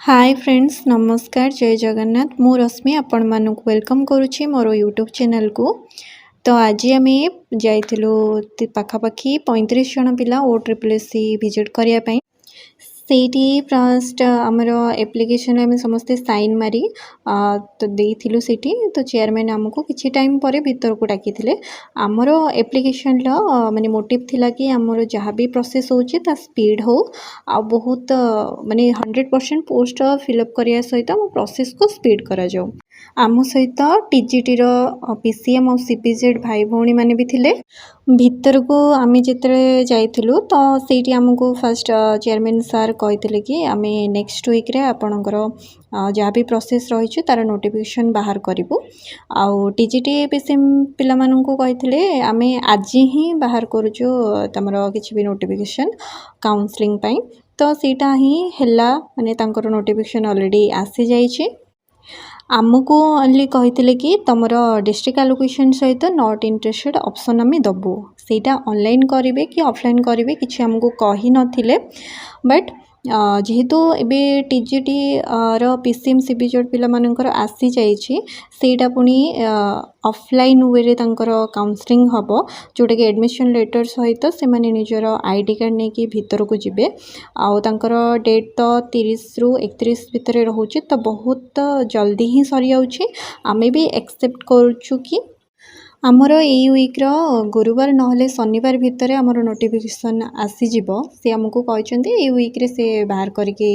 Hi friends नमस्कार जय जगन्नाथ मु रश्मि आपण मानक वेलकम करुच्ची मोर यूट्यूब चैनल को। तो आज आम जाइलु पाखापाखि 35 जन पिला OSSC विजिट करने ସେଇଠି ଫାଷ୍ଟ ଆମର ଆପ୍ଲିକେସନ୍ ଆମେ ସମସ୍ତେ ସାଇନ୍ ମାରି ତ ଦେଇଥିଲୁ ସେଇଠି। ତ ଚେୟାରମ୍ୟାନ୍ ଆମକୁ କିଛି ଟାଇମ୍ ପରେ ଭିତରକୁ ଡାକିଥିଲେ। ଆମର ଆପ୍ଲିକେସନ୍ର ମାନେ ମୋଟିଭ୍ ଥିଲା କି ଆମର ଯାହା ବି ପ୍ରୋସେସ୍ ହେଉଛି ତା ସ୍ପିଡ୍ ହଉ ଆଉ ବହୁତ ମାନେ 100% ପୋଷ୍ଟ ଫିଲ୍ଅପ୍ କରିବା ସହିତ ଆମ ପ୍ରୋସେସ୍କୁ ସ୍ପିଡ୍ କରାଯାଉ। ଆମ ସହିତ TGTର PCM ଆଉ CPZ ଭାଇ ଭଉଣୀ ମାନେ ବି ଥିଲେ। ଭିତରକୁ ଆମେ ଯେତେବେଳେ ଯାଇଥିଲୁ ତ ସେଇଠି ଆମକୁ ଫାଷ୍ଟ ଚେୟାରମ୍ୟାନ୍ ସାର୍ କହିଥିଲେ कि आमे नेक्स्ट वीक रे आपणकर जहाँ भी प्रोसेस रही तार नोटिफिकेशन बाहर करूँ आउ TGT PCM पिला मानू कहते आमे आज ही बाहर करुचु तमर किसी भी नोटिफिकेशन काउंसलिंग पाई। तो सीटा ही हैला माने तांकर नोटिफिकेशन ऑलरेडी आसी जाइए। आमको ओनली कहते कि तुम डिस्ट्रिक्ट आलोकेशन सहित नॉट इंटरेस्टेड ऑप्शन आम दबू सेटा ऑनलाइन करेंगे कि ऑफलाइन करेंगे किसी आमको कही नथिले। बट जेहेतु एबे TGT रो PCM CPZ पिला मानकर आसी जाइए सेटा पुणी ऑफलाइन वे रे तांकर काउंसलिंग हबो जोटा कि एडमिशन लेटर सहित से माने निजर आईडी कार्ड नहीं कि भीतर को जिबे आउ तांकर डेट तो 30 रु 31 भितर रहउची। तो बहुत जल्दी ही सरी जाउची। आमे भी एक्सेप्ट करूछु कि आमर यही वीक्र गुरुवार नहले शनिवार भितर आमर नोटिफिकेशन आसीजिबो। से आमको कहते ये वीक्रे से बाहर करके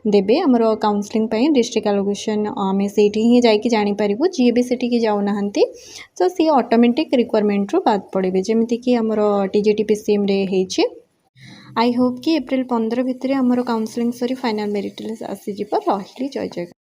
देबे आमर काउंसलिंग पाई डिस्ट्रिक्ट आलोकेशन आम से ही जाकि जानीपारू जी भी सेठी जाऊना तो सी ऑटोमेटिक रिक्वायरमेंट रू बाद पड़े जमीती कि आमर TGT PCM रे हेछि। आई होप कि April 15 भितर आमर काउंसलिंग सरी फाइनल मेरिट लिस्ट आसीजिबो। रहिली जय जय।